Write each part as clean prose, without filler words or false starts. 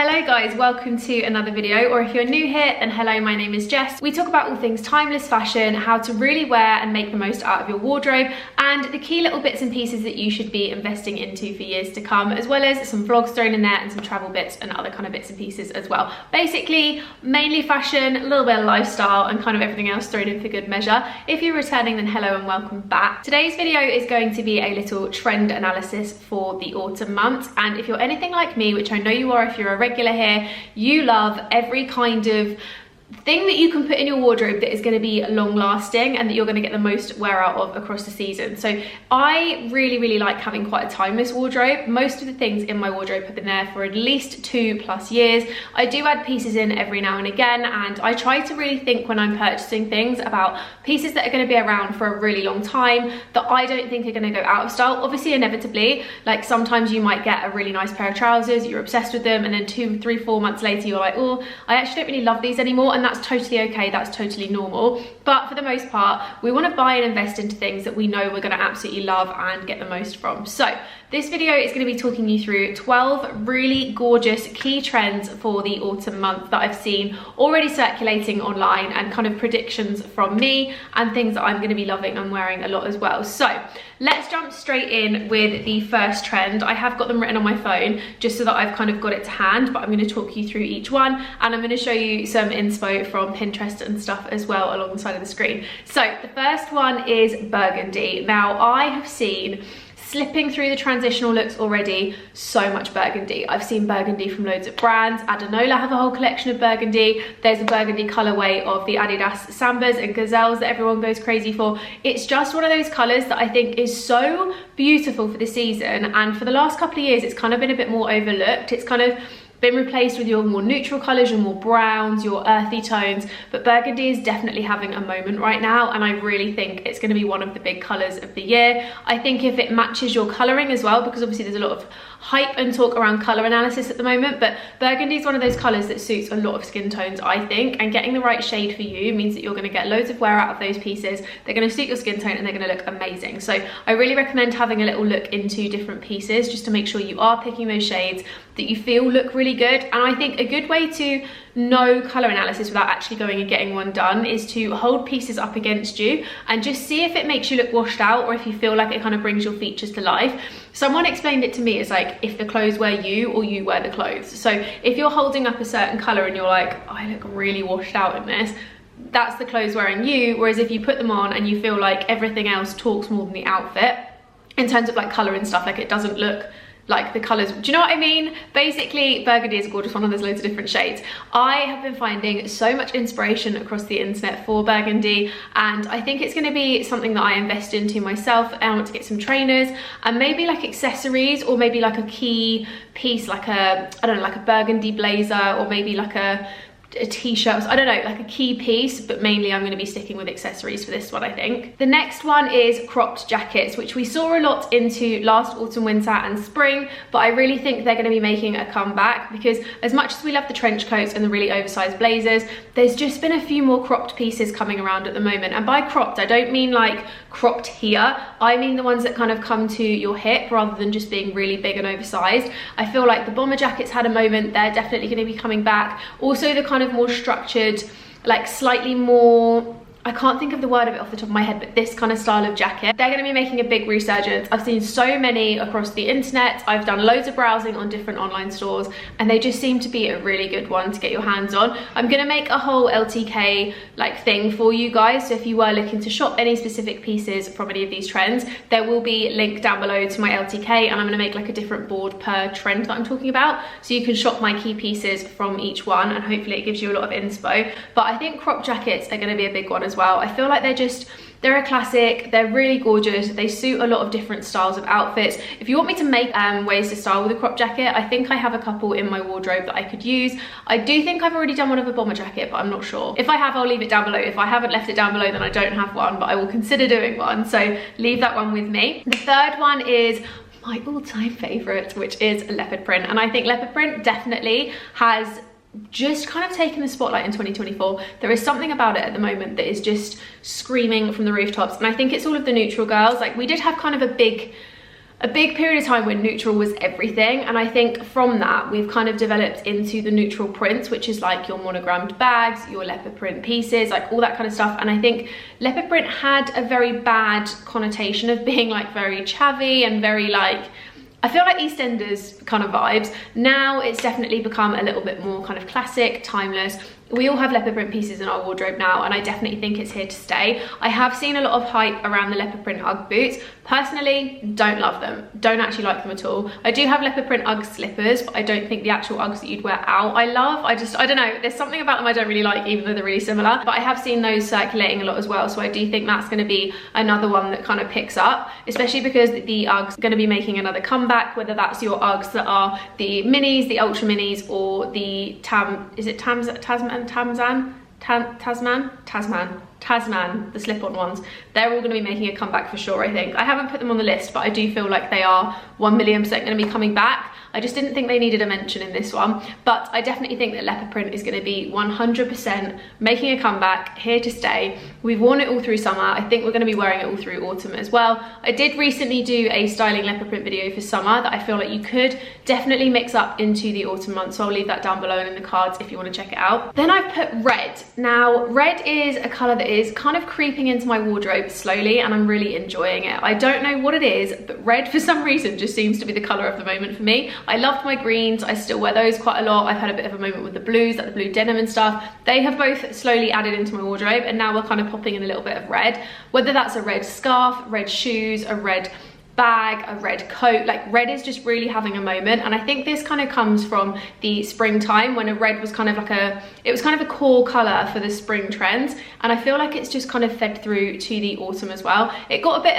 Hello guys, welcome to another video, or if you're new here, then hello, my name is Jess. We talk about all things timeless fashion, how to really wear and make the most out of your wardrobe, and the key little bits and pieces that you should be investing into for years to come, as well as some vlogs thrown in there and some travel bits and other kind of bits and pieces as well. Basically, mainly fashion, a little bit of lifestyle, and kind of everything else thrown in for good measure. If you're returning, then hello and welcome back. Today's video is going to be a little trend analysis for the autumn months, and if you're anything like me, which I know you are if you're a regular here, you love every kind of thing that you can put in your wardrobe that is going to be long lasting and that you're going to get the most wear out of across the season. So I really like having quite a timeless wardrobe. Most of the things in my wardrobe have been there for at least 2+ years. I do add pieces in every now and again, and I try to really think when I'm purchasing things about pieces that are going to be around for a really long time that I don't think are going to go out of style. Obviously, inevitably, like sometimes you might get a really nice pair of trousers, you're obsessed with them, and then 2, 3, 4 months later you're like, oh, I actually don't really love these anymore. And that's totally okay, that's totally normal. But for the most part, we want to buy and invest into things that we know we're going to absolutely love and get the most from. So this video is going to be talking you through 12 really gorgeous key trends for the autumn month that I've seen already circulating online, and kind of predictions from me and things that I'm going to be loving and wearing a lot as well. So let's jump straight in with the first trend. I have got them written on my phone just so that I've kind of got it to hand, but I'm going to talk you through each one, and I'm going to show you some inspo from Pinterest and stuff as well along the side of the screen. So the first one is burgundy. Now I have seen, slipping through the transitional looks already, so much burgundy. I've seen burgundy from loads of brands. Adanola have a whole collection of burgundy. There's a burgundy colorway of the Adidas Sambas and Gazelles that everyone goes crazy for. It's just one of those colors that I think is so beautiful for the season, and for the last couple of years it's kind of been a bit more overlooked. It's kind of been replaced with your more neutral colors, your more browns, your earthy tones, but burgundy is definitely having a moment right now, and I really think it's going to be one of the big colors of the year. I think if it matches your coloring as well, because obviously there's a lot of hype and talk around color analysis at the moment, but burgundy is one of those colors that suits a lot of skin tones, I think, and getting the right shade for you means that you're going to get loads of wear out of those pieces. They're going to suit your skin tone and they're going to look amazing. So I really recommend having a little look into different pieces just to make sure you are picking those shades that you feel look really good. And I think a good way to know color analysis without actually going and getting one done is to hold pieces up against you and just see if it makes you look washed out, or if you feel like it kind of brings your features to life. Someone explained it to me as like, if the clothes wear you or you wear the clothes. So if you're holding up a certain color and you're like, oh, I look really washed out in this, that's the clothes wearing you. Whereas if you put them on and you feel like everything else talks more than the outfit in terms of like color and stuff, like it doesn't look like the colors, do you know what I mean? Basically, burgundy is a gorgeous one and there's loads of different shades. I have been finding so much inspiration across the internet for burgundy, and I think it's going to be something that I invest into myself. I want to get some trainers and maybe like accessories, or maybe like a key piece, like a, I don't know, like a burgundy blazer, or maybe like a t-shirt, I don't know, like a key piece, but mainly I'm going to be sticking with accessories for this one, I think. The next one is cropped jackets, which we saw a lot into last autumn, winter and spring, but I really think they're going to be making a comeback, because as much as we love the trench coats and the really oversized blazers, there's just been a few more cropped pieces coming around at the moment. And by cropped, I don't mean like cropped here, I mean the ones that kind of come to your hip rather than just being really big and oversized. I feel like the bomber jackets had a moment, they're definitely going to be coming back. Also the kind of more structured, like slightly more, I can't think of the word of it off the top of my head, but this kind of style of jacket, they're going to be making a big resurgence. I've seen so many across the internet. I've done loads of browsing on different online stores, and they just seem to be a really good one to get your hands on. I'm going to make a whole LTK like thing for you guys, so if you were looking to shop any specific pieces from any of these trends, there will be a link down below to my LTK, and I'm going to make like a different board per trend that I'm talking about, so you can shop my key pieces from each one, and hopefully it gives you a lot of inspo. But I think crop jackets are going to be a big one as well. I feel like they're a classic, they're really gorgeous, they suit a lot of different styles of outfits. If you want me to make ways to style with a crop jacket, I think I have a couple in my wardrobe that I could use. I do think I've already done one of a bomber jacket, but I'm not sure. If I have, I'll leave it down below. If I haven't left it down below, then I don't have one, but I will consider doing one, so leave that one with me. The third one is my all-time favorite, which is leopard print, and I think leopard print definitely has just kind of taken the spotlight in 2024. There is something about it at the moment that is just screaming from the rooftops, and I think it's all of the neutral girls. Like, we did have kind of a big a big period of time when neutral was everything, and I think from that we've kind of developed into the neutral prints, which is like your monogrammed bags, your leopard print pieces, like all that kind of stuff. And I think leopard print had a very bad connotation of being like very chavvy and very like, I feel like EastEnders kind of vibes. Now it's definitely become a little bit more kind of classic, timeless. We all have leopard print pieces in our wardrobe now, and I definitely think it's here to stay. I have seen a lot of hype around the leopard print Ugg boots. Personally, don't love them. Don't actually like them at all. I do have leopard print Ugg slippers, but I don't think the actual Uggs that you'd wear out I love. I don't know, there's something about them I don't really like, even though they're really similar. But I have seen those circulating a lot as well, so I do think that's going to be another one that kind of picks up, especially because the Uggs are going to be making another comeback, whether that's your Uggs that are the minis, the ultra minis, or the Tasman, the slip-on ones. They're all going to be making a comeback for sure, I think. I haven't put them on the list, but I do feel like they are 1,000,000% going to be coming back. I just didn't think they needed a mention in this one, but I definitely think that leopard print is going to be 100% making a comeback, here to stay. We've worn it all through summer. I think we're going to be wearing it all through autumn as well. I did recently do a styling leopard print video for summer that I feel like you could definitely mix up into the autumn months, so I'll leave that down below and in the cards if you want to check it out. Then I've put red. Now, red is a colour that is kind of creeping into my wardrobe slowly, and I'm really enjoying it. I don't know what it is, but red for some reason just seems to be the colour of the moment for me. I loved my greens. I still wear those quite a lot. I've had a bit of a moment with the blues, like the blue denim and stuff. They have both slowly added into my wardrobe, and now we're kind of popping in a little bit of red, whether that's a red scarf, red shoes, a red bag, a red coat. Like, red is just really having a moment, and I think this kind of comes from the springtime when a red was kind of like it was kind of a core color for the spring trends, and I feel like it's just kind of fed through to the autumn as well. It got a bit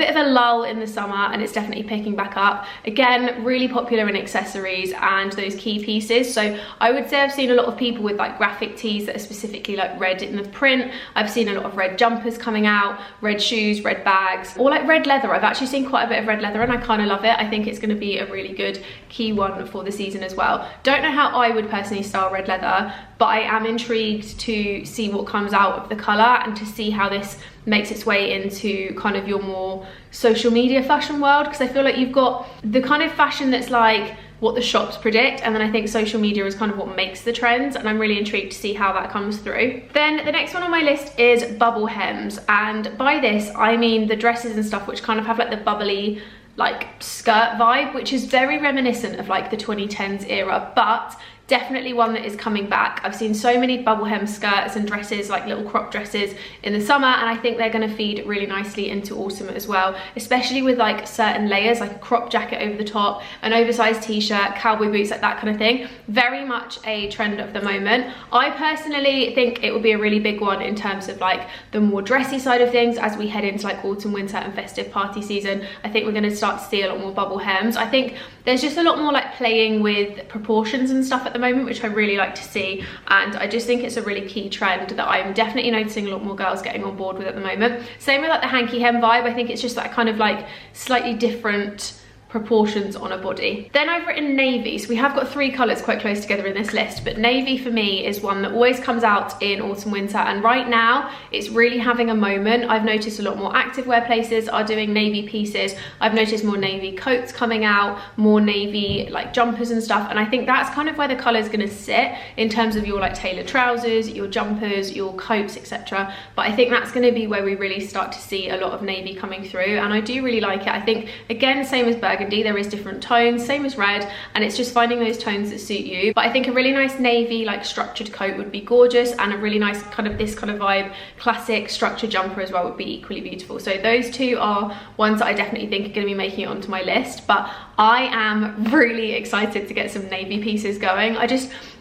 of a lull in the summer, and it's definitely picking back up again. Really popular in accessories and those key pieces, so I would say I've seen a lot of people with like graphic tees that are specifically like red in the print. I've seen a lot of red jumpers coming out, red shoes, red bags, or like red leather. I've actually seen quite a bit of red leather, and I kind of love it. I think it's going to be a really good key one for the season as well. Don't know how I would personally style red leather, but I am intrigued to see what comes out of the color and to see how this makes its way into kind of your more social media fashion world, because I feel like you've got the kind of fashion that's like what the shops predict, and then I think social media is kind of what makes the trends, and I'm really intrigued to see how that comes through. Then the next one on my list is bubble hems, and by this I mean the dresses and stuff which kind of have like the bubbly like skirt vibe, which is very reminiscent of like the 2010s era, but definitely one that is coming back. I've seen so many bubble hem skirts and dresses, like little crop dresses in the summer, and I think they're going to feed really nicely into autumn as well, especially with like certain layers, like a crop jacket over the top, an oversized t-shirt, cowboy boots, like that kind of thing. Very much a trend of the moment. I personally think it will be a really big one in terms of like the more dressy side of things as we head into like autumn, winter and festive party season. I think we're going to start to see a lot more bubble hems. I think there's just a lot more like playing with proportions and stuff at the moment, which I really like to see, and I just think it's a really key trend that I'm definitely noticing a lot more girls getting on board with at the moment. Same with like the hanky hem vibe. I think it's just that kind of like slightly different proportions on a body. Then I've written navy. So we have got three colours quite close together in this list, but navy for me is one that always comes out in autumn, winter, and right now it's really having a moment. I've noticed a lot more activewear places are doing navy pieces. I've noticed more navy coats coming out, more navy like jumpers and stuff, and I think that's kind of where the colour is going to sit in terms of your like tailored trousers, your jumpers, your coats, etc. But I think that's going to be where we really start to see a lot of navy coming through, and I do really like it. I think again, same as burgundy, there is different tones, same as red, and it's just finding those tones that suit you. But I think a really nice navy like structured coat would be gorgeous, and a really nice kind of this kind of vibe classic structured jumper as well would be equally beautiful. So those two are ones that I definitely think are going to be making it onto my list, but I am really excited to get some navy pieces going.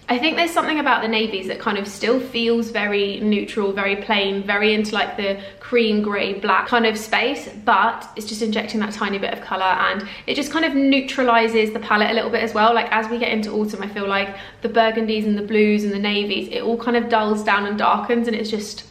I think there's something about the navies that kind of still feels very neutral, very plain, very into like the cream, grey, black kind of space, but it's just injecting that tiny bit of colour, and it just kind of neutralises the palette a little bit as well. Like as we get into autumn, I feel like the burgundies and the blues and the navies, it all kind of dulls down and darkens, and it's just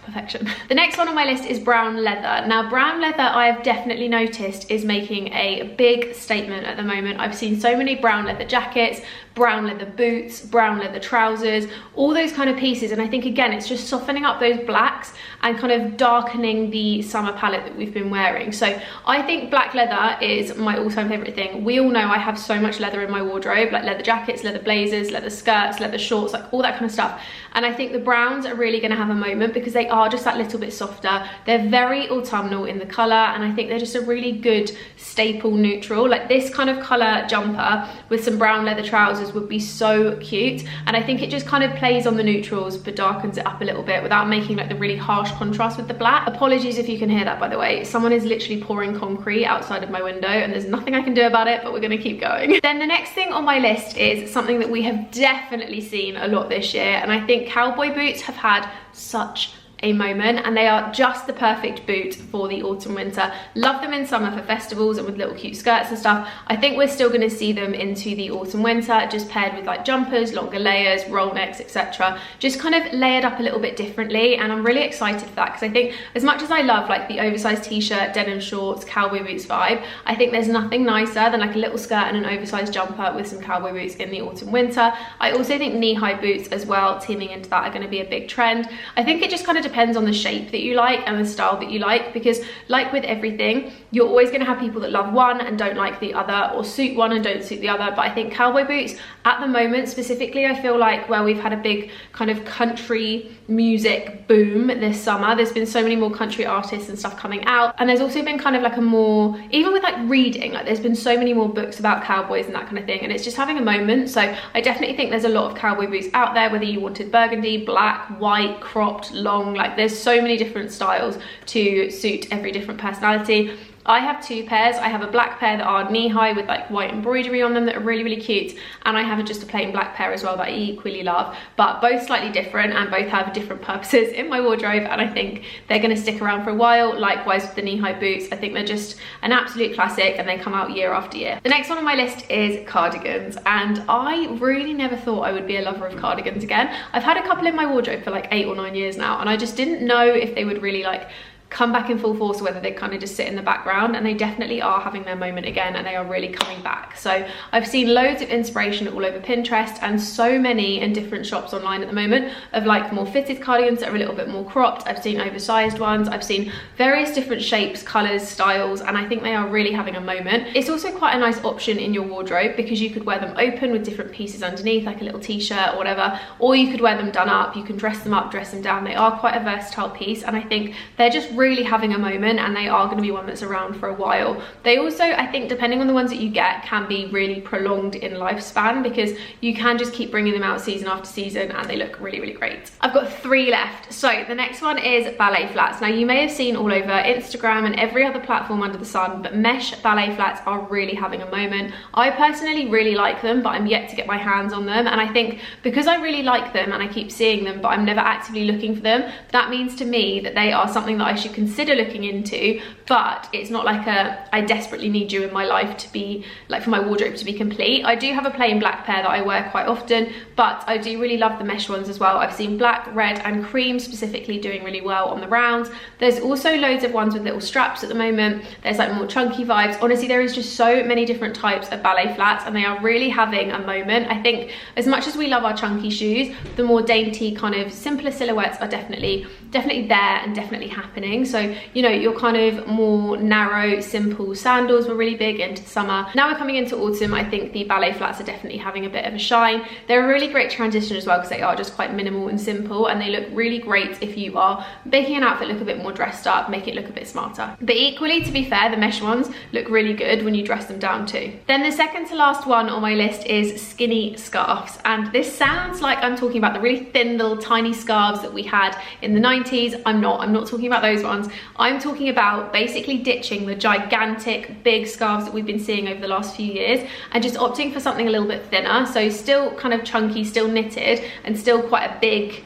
perfection. The next one on my list is brown leather. Now brown leather, I have definitely noticed is making a big statement at the moment. I've seen so many brown leather jackets, brown leather boots, brown leather trousers, all those kind of pieces. And I think, again, it's just softening up those blacks and kind of darkening the summer palette that we've been wearing. So I think black leather is my all-time favorite thing. We all know I have so much leather in my wardrobe, like leather jackets, leather blazers, leather skirts, leather shorts, like all that kind of stuff. And I think the browns are really gonna have a moment because they are just that little bit softer. They're very autumnal in the color, and I think they're just a really good staple neutral. Like this kind of color jumper with some brown leather trousers would be so cute. And I think it just kind of plays on the neutrals but darkens it up a little bit without making like the really harsh contrast with the black. Apologies if you can hear that, by the way. Someone is literally pouring concrete outside of my window and there's nothing I can do about it, but we're gonna keep going. Then the next thing on my list is something that we have definitely seen a lot this year, and I think cowboy boots have had such a moment, and they are just the perfect boot for the autumn winter. Love them in summer for festivals and with little cute skirts and stuff. I think we're still going to see them into the autumn winter, just paired with like jumpers, longer layers, roll necks, etc. Just kind of layered up a little bit differently, and I'm really excited for that because I think as much as I love like the oversized t-shirt, denim shorts, cowboy boots vibe, I think there's nothing nicer than like a little skirt and an oversized jumper with some cowboy boots in the autumn winter. I also think knee-high boots as well, teaming into that, are going to be a big trend. I think it just kind of depends on the shape that you like and the style that you like, because like with everything, you're always going to have people that love one and don't like the other, or suit one and don't suit the other. But I think cowboy boots at the moment specifically, I feel like where we've had a big kind of country music boom this summer, there's been so many more country artists and stuff coming out, and there's also been kind of like a more, even with like reading, like there's been so many more books about cowboys and that kind of thing, and it's just having a moment. So I definitely think there's a lot of cowboy boots out there, whether you wanted burgundy, black, white, cropped, long, like there's so many different styles to suit every different personality. I have two pairs. I have a black pair that are knee-high with like white embroidery on them that are really, really cute, and I have just a plain black pair as well that I equally love, but both slightly different and both have different purposes in my wardrobe, and I think they're going to stick around for a while. Likewise with the knee-high boots, I think they're just an absolute classic and they come out year after year. The next one on my list is cardigans, and I really never thought I would be a lover of cardigans again. I've had a couple in my wardrobe for like 8 or 9 years now, and I just didn't know if they would really like come back in full force, or whether they kind of just sit in the background, and they definitely are having their moment again, and they are really coming back. So I've seen loads of inspiration all over Pinterest, and so many in different shops online at the moment of like more fitted cardigans that are a little bit more cropped. I've seen oversized ones, I've seen various different shapes, colors, styles, and I think they are really having a moment. It's also quite a nice option in your wardrobe because you could wear them open with different pieces underneath, like a little t-shirt or whatever, or you could wear them done up. You can dress them up, dress them down. They are quite a versatile piece, and I think they're just really having a moment, and they are going to be one that's around for a while. They also, I think, depending on the ones that you get, can be really prolonged in lifespan because you can just keep bringing them out season after season, and they look really, really great. I've got 3 left. So the next one is ballet flats. Now you may have seen all over Instagram and every other platform under the sun, but mesh ballet flats are really having a moment. I personally really like them, but I'm yet to get my hands on them, and I think because I really like them and I keep seeing them but I'm never actively looking for them, that means to me that they are something that I should consider looking into, but it's not like a I desperately need you in my life to be like for my wardrobe to be complete. I do have a plain black pair that I wear quite often, but I do really love the mesh ones as well. I've seen black, red and cream specifically doing really well on the rounds. There's also loads of ones with little straps at the moment. There's like more chunky vibes. Honestly, there is just so many different types of ballet flats, and they are really having a moment. I think as much as we love our chunky shoes, the more dainty kind of simpler silhouettes are definitely there and definitely happening. So you know, your kind of more narrow, simple sandals were really big into the summer. Now we're coming into autumn, I think the ballet flats are definitely having a bit of a shine. They're a really great transition as well because they are just quite minimal and simple, and they look really great if you are making an outfit look a bit more dressed up, make it look a bit smarter. But equally, to be fair, the mesh ones look really good when you dress them down too. Then the second to last one on my list is skinny scarves, and this sounds like I'm talking about the really thin little tiny scarves that we had in the 90s. I'm not talking about those ones. I'm talking about basically ditching the gigantic big scarves that we've been seeing over the last few years and just opting for something a little bit thinner. So still kind of chunky, still knitted, and still quite a big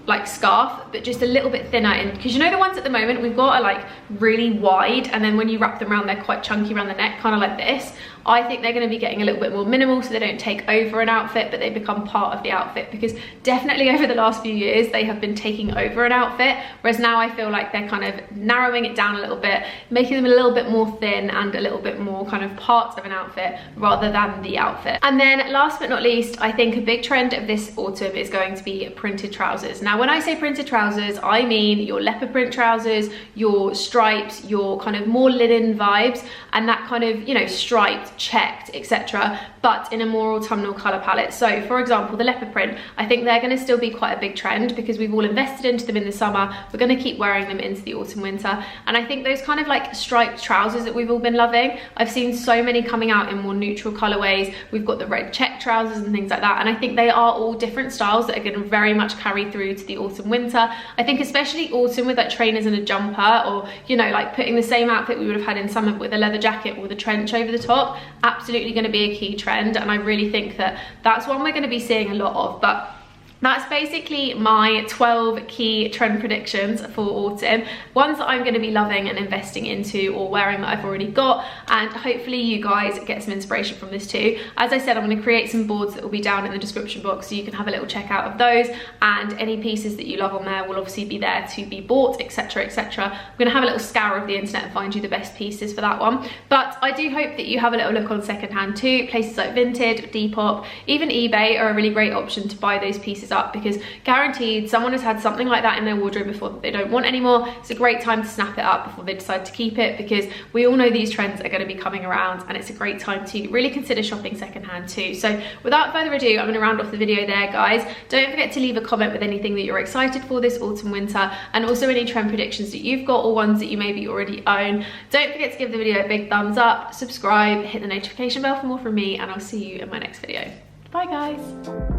like scarf, but just a little bit thinner, in because you know the ones at the moment we've got are like really wide, and then when you wrap them around they're quite chunky around the neck, kind of like this. I think they're going to be getting a little bit more minimal, so they don't take over an outfit, but they become part of the outfit, because definitely over the last few years they have been taking over an outfit, whereas now I feel like they're kind of narrowing it down a little bit, making them a little bit more thin and a little bit more kind of parts of an outfit rather than the outfit. And then last but not least, I think a big trend of this autumn is going to be printed trousers. Now when I say printed trousers, I mean your leopard print trousers, your stripes, your kind of more linen vibes, and that kind of, you know, striped, checked, etc., but in a more autumnal color palette. So for example, the leopard print, I think they're going to still be quite a big trend because we've all invested into them in the summer. We're going to keep wearing them into the autumn winter, and I think those kind of like striped trousers that we've all been loving, I've seen so many coming out in more neutral colorways. We've got the red check trousers and things like that, and I think they are all different styles that are going to very much carry through to the autumn winter. I think especially autumn with like trainers and a jumper, or you know, like putting the same outfit we would have had in summer with a leather jacket with a trench over the top, absolutely going to be a key trend, and I really think that that's one we're going to be seeing a lot of. But that's basically my 12 key trend predictions for autumn, ones that I'm going to be loving and investing into or wearing that I've already got, and hopefully you guys get some inspiration from this too. As I said, I'm going to create some boards that will be down in the description box, so you can have a little check out of those, and any pieces that you love on there will obviously be there to be bought, etc, etc. I'm going to have a little scour of the internet and find you the best pieces for that one. But I do hope that you have a little look on secondhand too. Places like Vinted, Depop, even eBay are a really great option to buy those pieces up, because guaranteed someone has had something like that in their wardrobe before that they don't want anymore. It's a great time to snap it up before they decide to keep it, because we all know these trends are going to be coming around, and it's a great time to really consider shopping secondhand too. So without further ado, I'm going to round off the video there, guys. Don't forget to leave a comment with anything that you're excited for this autumn winter, and also any trend predictions that you've got or ones that you maybe already own. Don't forget to give the video a big thumbs up, subscribe, hit the notification bell for more from me, and I'll see you in my next video. Bye guys.